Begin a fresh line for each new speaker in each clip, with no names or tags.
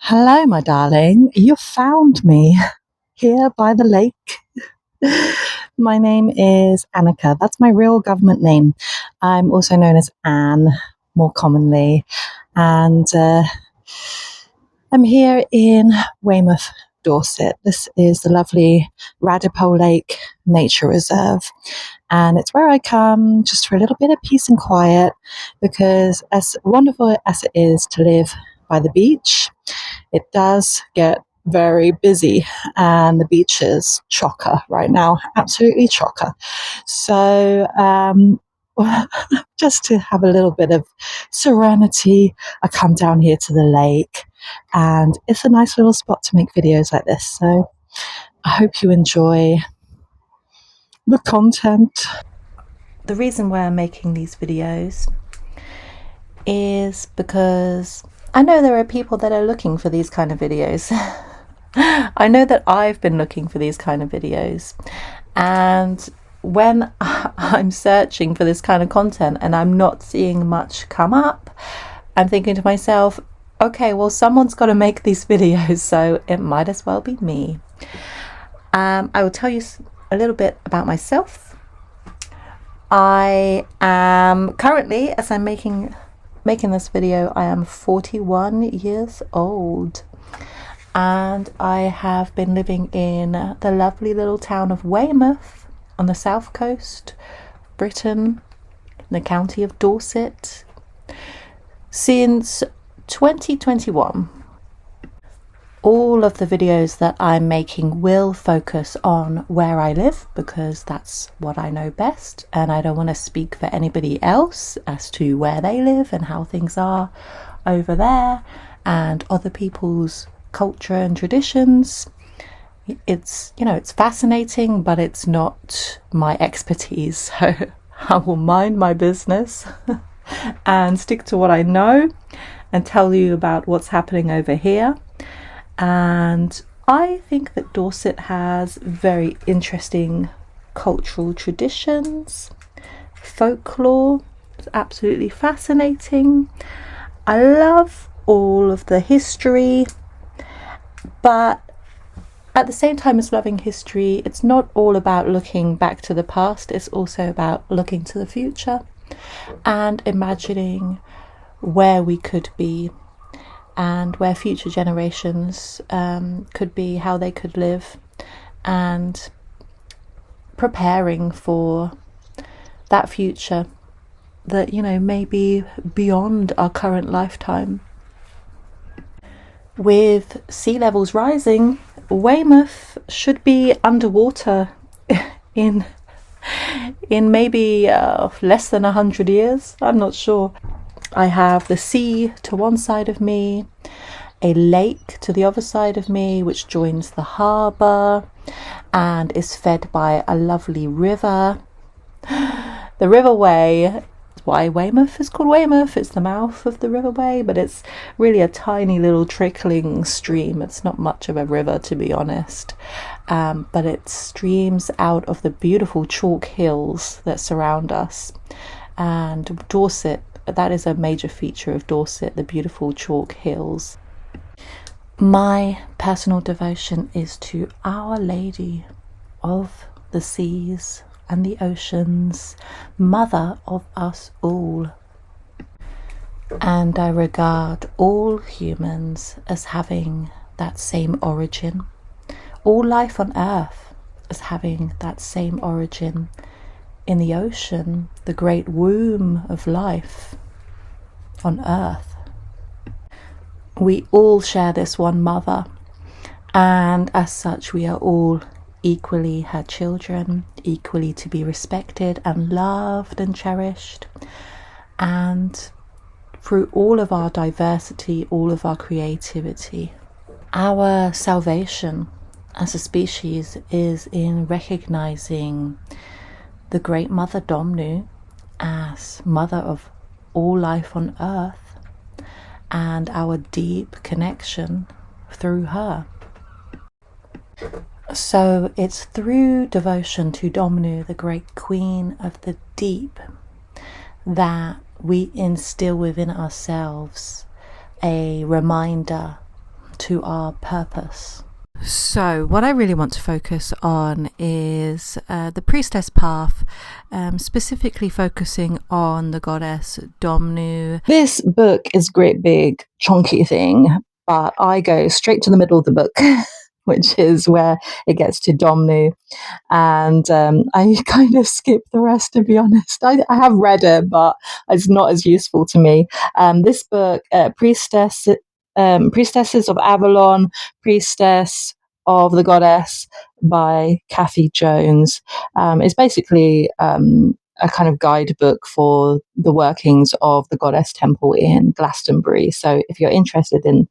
Hello, my darling. You found me here by the lake. My name is Annika. That's my real government name. I'm also known as Anne, more commonly. And I'm here in Weymouth, Dorset. This is the lovely Radipole Lake Nature Reserve. And it's where I come just for a little bit of peace and quiet because, as wonderful as it is to live by the beach, it does get very busy, and the beach is chocker right now, absolutely chocker. So, just to have a little bit of serenity, I come down here to the lake, and it's a nice little spot to make videos like this. So, I hope you enjoy the content.
The reason why I'm making these videos is because I know there are people that are looking for these kind of videos. I know that I've been looking for these kind of videos, and when I'm searching for this kind of content and I'm not seeing much come up, I'm thinking to myself, okay, well, someone's got to make these videos, so it might as well be me. I will tell you a little bit about myself. I am currently, as I'm making this video, I am 41 years old, and I have been living in the lovely little town of Weymouth on the south coast of Britain, in the county of Dorset, since 2021. All of the videos that I'm making will focus on where I live because that's what I know best, and I don't want to speak for anybody else as to where they live and how things are over there and other people's culture and traditions. It's fascinating, but it's not my expertise, so I will mind my business and stick to what I know and tell you about what's happening over here. And I think that Dorset has very interesting cultural traditions, folklore. It's absolutely fascinating. I love all of the history, but at the same time as loving history, it's not all about looking back to the past. It's also about looking to the future and imagining where we could be and where future generations could be, how they could live, and preparing for that future that, may be beyond our current lifetime. With sea levels rising, Weymouth should be underwater in maybe less than 100 years. I'm not sure. I have the sea to one side of me, a lake to the other side of me, which joins the harbour and is fed by a lovely river. The River Wey, why Weymouth is called Weymouth. It's the mouth of the River Wey, but it's really a tiny little trickling stream. It's not much of a river, to be honest, but it streams out of the beautiful chalk hills that surround us. And Dorset, that is a major feature of Dorset, the beautiful chalk hills. My personal devotion is to Our Lady of the Seas and the Oceans, Mother of us all. And I regard all humans as having that same origin, all life on earth as having that same origin in the ocean, the great womb of life on earth. We all share this one mother, and as such we are all equally her children, equally to be respected and loved and cherished. And through all of our diversity, all of our creativity, our salvation as a species is in recognizing the great Mother Domnu as mother of all life on earth and our deep connection through her. So it's through devotion to Domnu, the great Queen of the Deep, that we instill within ourselves a reminder to our purpose. So what I really want to focus on is the priestess path, specifically focusing on the goddess Domnu.
This book is a great big chunky thing, but I go straight to the middle of the book, which is where it gets to Domnu. And I kind of skip the rest, to be honest. I have read it, but it's not as useful to me. This book, Priestesses of Avalon, Priestess of the Goddess by Kathy Jones, is basically a kind of guidebook for the workings of the Goddess Temple in Glastonbury. So if you're interested in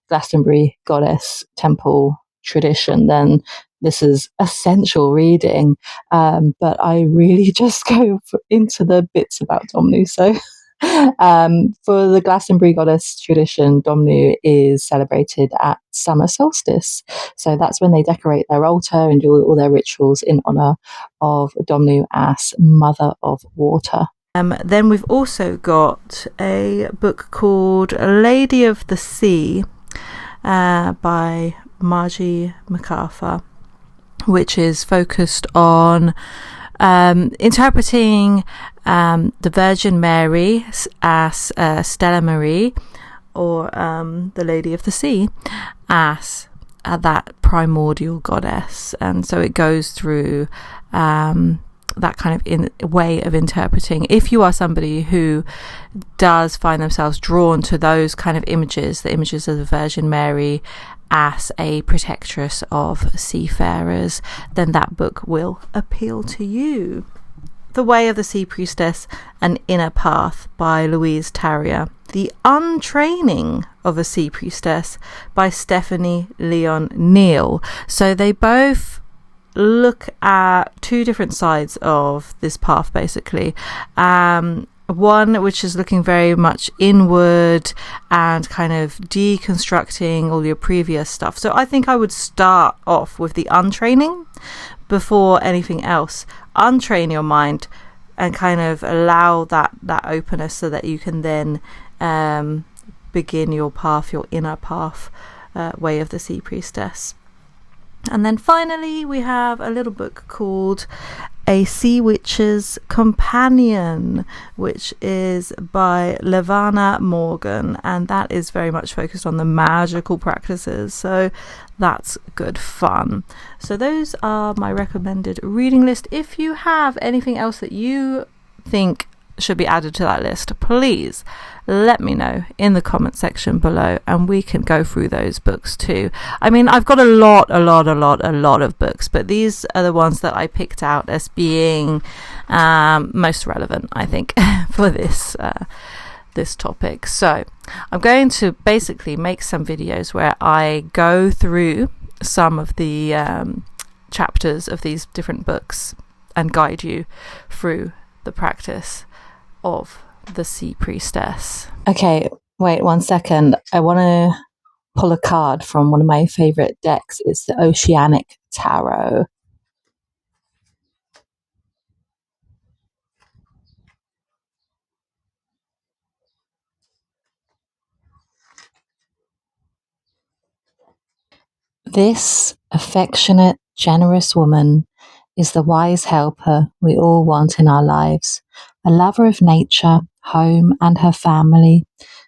Glastonbury Goddess Temple tradition, then this is essential reading. But I really just go into the bits about Domnu. So for the Glastonbury Goddess tradition, Domnu is celebrated at summer solstice. So that's when they decorate their altar and do all their rituals in honour of Domnu as Mother of Water.
Then we've also got a book called Lady of the Sea by Margie MacArthur, which is focused on interpreting the Virgin Mary as Stella Marie, or the Lady of the Sea as that primordial goddess. And so it goes through that kind of way of interpreting. If you are somebody who does find themselves drawn to those kind of images, the images of the Virgin Mary as a protectress of seafarers, then that book will appeal to you. The Way of the Sea Priestess, An Inner Path by Louise Tarrier. The Untraining of a Sea Priestess by Stephanie Leon Neal. So they both look at two different sides of this path, basically. One which is looking very much inward and kind of deconstructing all your previous stuff. So I think I would start off with the untraining before anything else. Untrain your mind and kind of allow that openness so that you can then begin your path, your inner path, Way of the Sea Priestess. And then finally we have a little book called A Sea Witch's Companion, which is by Levana Morgan, and that is very much focused on the magical practices, so that's good fun. So those are my recommended reading list. If you have anything else that you think should be added to that list, please let me know in the comment section below, and we can go through those books too. I mean, I've got a lot of books, but these are the ones that I picked out as being most relevant, I think, for this topic. So I'm going to basically make some videos where I go through some of the chapters of these different books and guide you through the practice of the Sea Priestess.
Okay, wait 1 second. I want to pull a card from one of my favorite decks. It's the Oceanic Tarot. This affectionate, generous woman is the wise helper we all want in our lives. A lover of nature, home, and her family,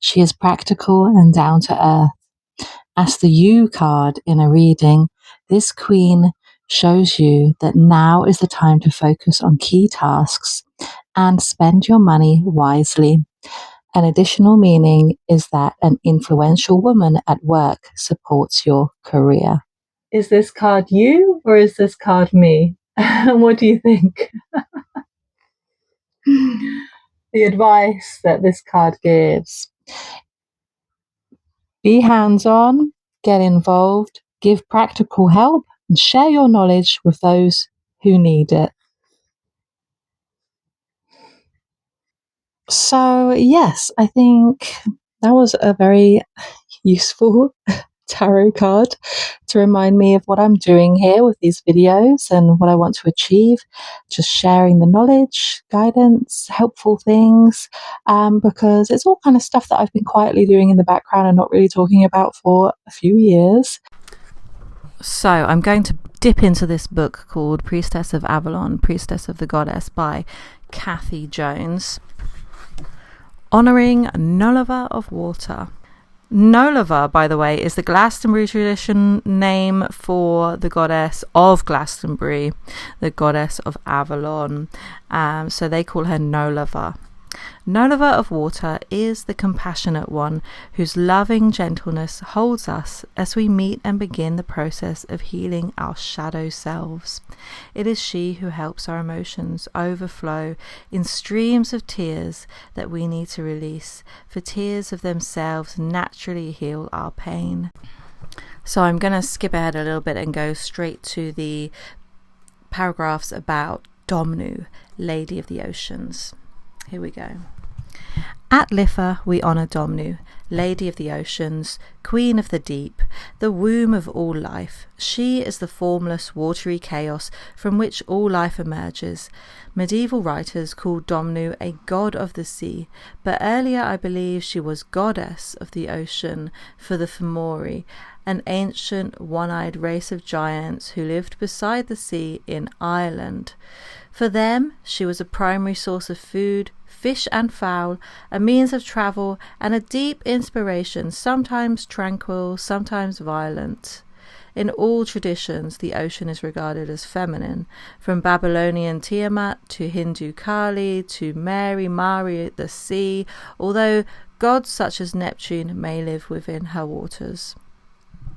she is practical and down to earth. As the You card in a reading, this queen shows you that now is the time to focus on key tasks and spend your money wisely. An additional meaning is that an influential woman at work supports your career. Is this card you or is this card me? What do you think? The advice that this card gives: be hands-on, get involved, give practical help, and share your knowledge with those who need it. So, yes, I think that was a very useful tarot card to remind me of what I'm doing here with these videos and what I want to achieve. Just sharing the knowledge, guidance, helpful things, because it's all kind of stuff that I've been quietly doing in the background and not really talking about for a few years.
So I'm going to dip into this book called Priestess of Avalon, Priestess of the Goddess by Kathy Jones, honouring Nolava of Water. Nolava, by the way, is the Glastonbury tradition name for the goddess of Glastonbury, the goddess of Avalon. So they call her Nolava. Nolava of Water is the compassionate one whose loving gentleness holds us as we meet and begin the process of healing our shadow selves. It is she who helps our emotions overflow in streams of tears that we need to release, for tears of themselves naturally heal our pain. So I'm going to skip ahead a little bit and go straight to the paragraphs about Domnu, Lady of the Oceans. Here we go. At Litha we honour Domnu, Lady of the Oceans, Queen of the Deep, the womb of all life. She is the formless, watery chaos from which all life emerges. Medieval writers called Domnu a god of the sea, but earlier I believe she was goddess of the ocean for the Fomori, an ancient one-eyed race of giants who lived beside the sea in Ireland. For them, she was a primary source of food, fish and fowl, a means of travel, and a deep inspiration, sometimes tranquil, sometimes violent. In all traditions, the ocean is regarded as feminine, from Babylonian Tiamat to Hindu Kali to Mary Mari the sea, although gods such as Neptune may live within her waters.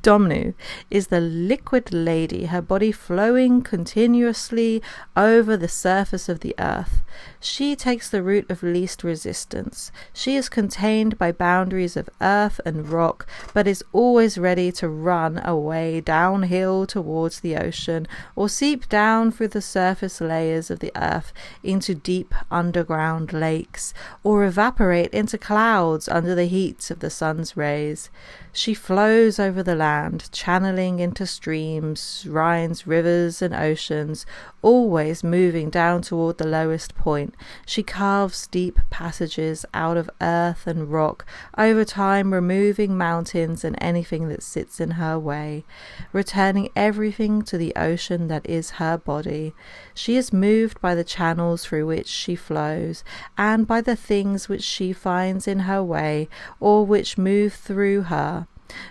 Domnu is the liquid lady, her body flowing continuously over the surface of the earth. She takes the route of least resistance. She is contained by boundaries of earth and rock, but is always ready to run away downhill towards the ocean, or seep down through the surface layers of the earth into deep underground lakes, or evaporate into clouds under the heat of the sun's rays. She flows over the land, channeling into streams, rhines, rivers, and oceans, always moving down toward the lowest point. She carves deep passages out of earth and rock, over time removing mountains and anything that sits in her way, returning everything to the ocean that is her body. She is moved by the channels through which she flows, and by the things which she finds in her way, or which move through her.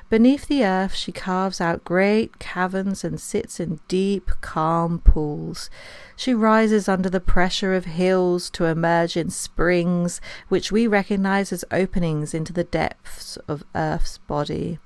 Beneath the earth she carves out great caverns and sits in deep, calm pools. She rises under the pressure of hills to emerge in springs, which we recognize as openings into the depths of Earth's body.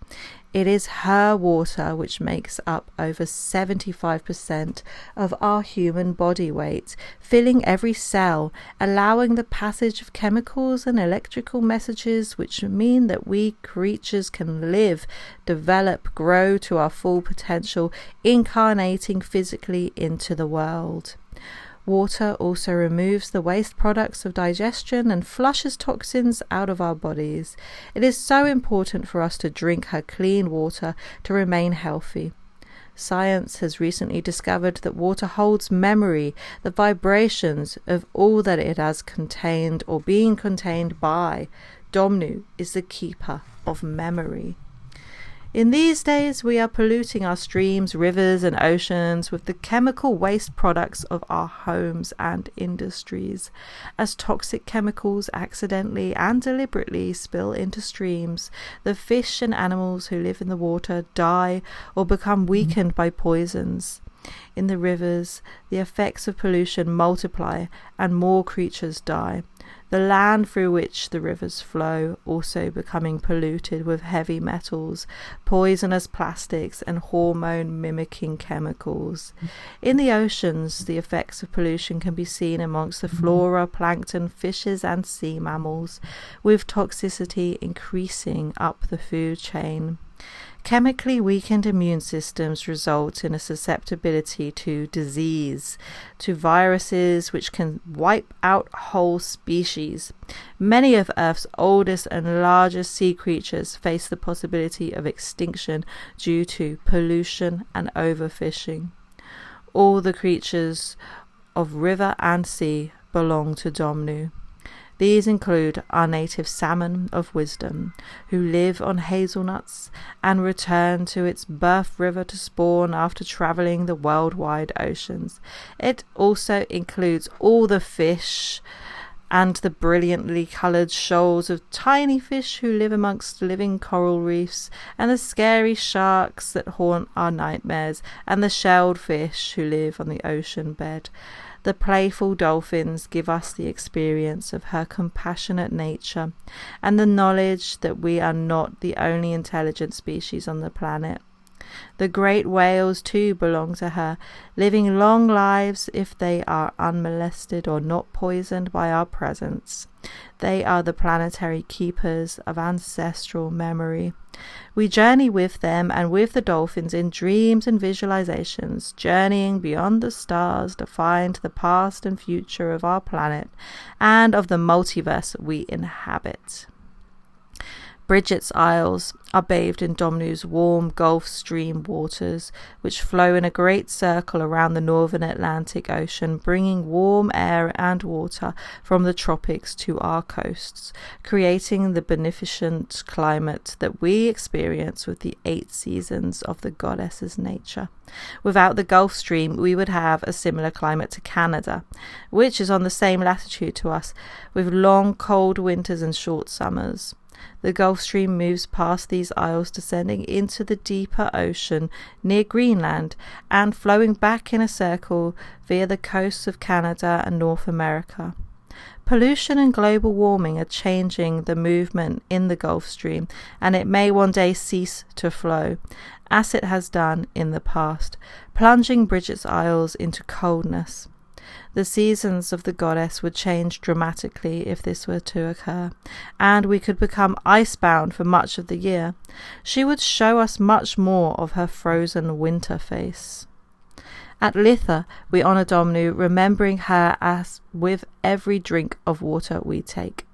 It is her water which makes up over 75% of our human body weight, filling every cell, allowing the passage of chemicals and electrical messages which mean that we creatures can live, develop, grow to our full potential, incarnating physically into the world. Water also removes the waste products of digestion and flushes toxins out of our bodies. It is so important for us to drink her clean water to remain healthy. Science has recently discovered that water holds memory, the vibrations of all that it has contained or been contained by. Domnu is the keeper of memory. In these days, we are polluting our streams, rivers, and oceans with the chemical waste products of our homes and industries. As toxic chemicals accidentally and deliberately spill into streams, the fish and animals who live in the water die or become weakened by poisons. In the rivers, the effects of pollution multiply and more creatures die. The land through which the rivers flow also becoming polluted with heavy metals, poisonous plastics, and hormone-mimicking chemicals. In the oceans, the effects of pollution can be seen amongst the flora, plankton, fishes, and sea mammals, with toxicity increasing up the food chain. Chemically weakened immune systems result in a susceptibility to disease, to viruses which can wipe out whole species. Many of Earth's oldest and largest sea creatures face the possibility of extinction due to pollution and overfishing. All the creatures of river and sea belong to Domnu. These include our native salmon of wisdom, who live on hazelnuts and return to its birth river to spawn after travelling the worldwide oceans. It also includes all the fish and the brilliantly coloured shoals of tiny fish who live amongst living coral reefs, and the scary sharks that haunt our nightmares, and the shelled fish who live on the ocean bed. The playful dolphins give us the experience of her compassionate nature and the knowledge that we are not the only intelligent species on the planet. The great whales too belong to her, living long lives if they are unmolested or not poisoned by our presence. They are the planetary keepers of ancestral memory. We journey with them and with the dolphins in dreams and visualizations, journeying beyond the stars to find the past and future of our planet and of the multiverse we inhabit. Bridget's Isles are bathed in Domnu's warm Gulf Stream waters, which flow in a great circle around the northern Atlantic Ocean, bringing warm air and water from the tropics to our coasts, creating the beneficent climate that we experience with the 8 seasons of the goddess's nature. Without the Gulf Stream, we would have a similar climate to Canada, which is on the same latitude to us, with long cold winters and short summers. The Gulf Stream moves past these isles, descending into the deeper ocean near Greenland and flowing back in a circle via the coasts of Canada and North America. Pollution and global warming are changing the movement in the Gulf Stream, and it may one day cease to flow, as it has done in the past, plunging Bridget's Isles into coldness. The seasons of the goddess would change dramatically if this were to occur, and we could become icebound for much of the year. She would show us much more of her frozen winter face. At Litha, we honour Domnu, remembering her as with every drink of water we take.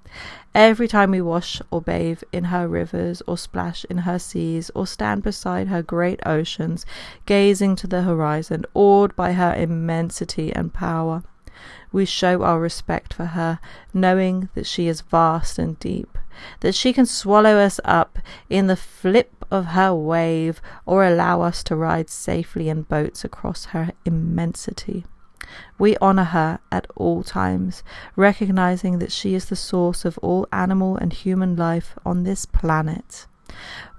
Every time we wash or bathe in her rivers, or splash in her seas, or stand beside her great oceans, gazing to the horizon, awed by her immensity and power, we show our respect for her, knowing that she is vast and deep, that she can swallow us up in the flip of her wave, or allow us to ride safely in boats across her immensity. We honour her at all times, recognizing that she is the source of all animal and human life on this planet.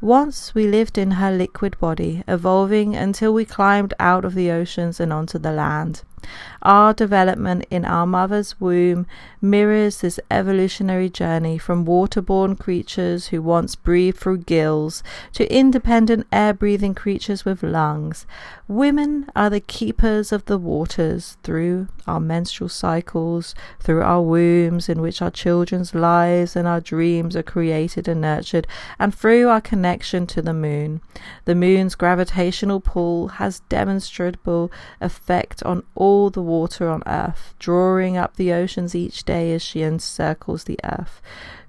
Once we lived in her liquid body, evolving until we climbed out of the oceans and onto the land. Our development in our mother's womb mirrors this evolutionary journey from waterborne creatures who once breathed through gills to independent air-breathing creatures with lungs. Women are the keepers of the waters through our menstrual cycles, through our wombs in which our children's lives and our dreams are created and nurtured, and through our connection to the moon. The moon's gravitational pull has demonstrable effect on all the water on Earth, drawing up the oceans each day as she encircles the Earth,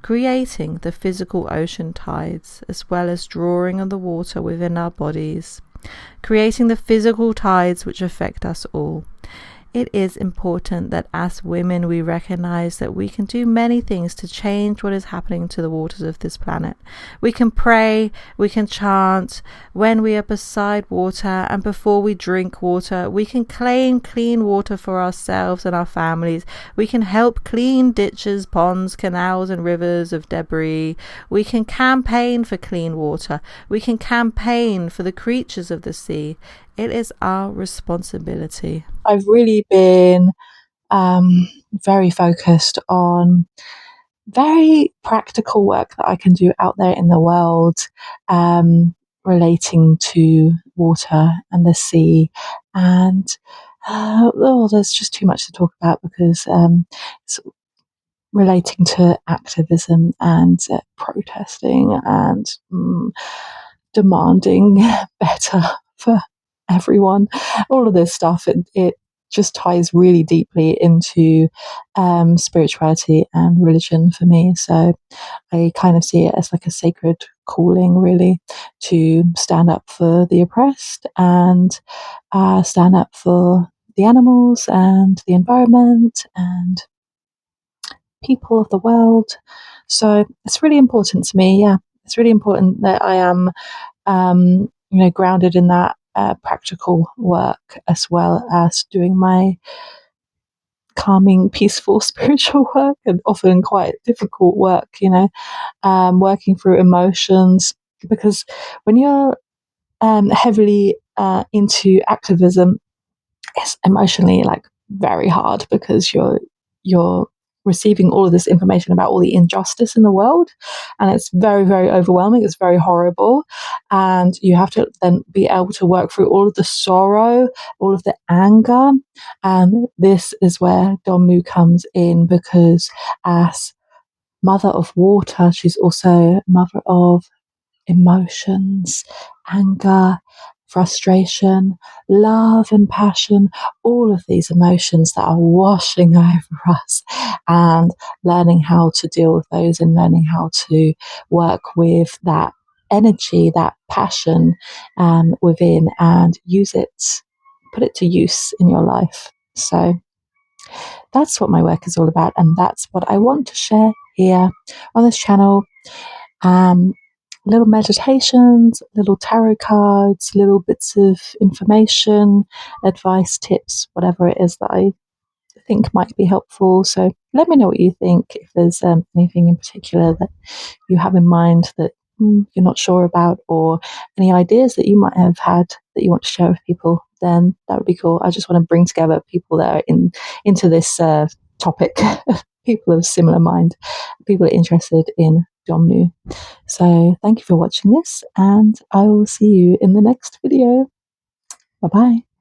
creating the physical ocean tides, as well as drawing on the water within our bodies, creating the physical tides which affect us all. It is important that as women we recognize that we can do many things to change what is happening to the waters of this planet. We can pray, we can chant when we are beside water, and before we drink water, we can claim clean water for ourselves and our families. We can help clean ditches, ponds, canals and rivers of debris. We can campaign for clean water. We can campaign for the creatures of the sea. It is our responsibility. I've really been very focused on very practical work that I can do out there in the world relating to water and the sea. And there's just too much to talk about because it's relating to activism and protesting and
demanding better for everyone. All of this stuff, it just ties really deeply into spirituality and religion for me. So I kind of see it as like a sacred calling, really, to stand up for the oppressed and stand up for the animals and the environment and people of the world. So it's really important to me. Yeah, it's really important that I am, grounded in that practical work as well as doing my calming, peaceful spiritual work and often quite difficult work. Working through emotions, because when you're heavily into activism, it's emotionally like very hard because you're receiving all of this information about all the injustice in the world, and it's very, very overwhelming. It's very horrible, and you have to then be able to work through all of the sorrow, all of the anger, and this is where Domnu comes in, because as mother of water, she's also mother of emotions, anger, frustration, love, and passion, all of these emotions that are washing over us, and learning how to deal with those and learning how to work with that energy, that passion within, and use it, put it to use in your life. So that's what my work is all about, and that's what I want to share here on this channel. um, Little meditations, little tarot cards, little bits of information, advice, tips, whatever it is that I think might be helpful. So let me know what you think. If there's anything in particular that you have in mind that you're not sure about, or any ideas that you might have had that you want to share with people, then that would be cool. I just want to bring together people that are into this topic, people of similar mind, people interested in Domnu. So thank you for watching this, and I will see you in the next video. Bye bye.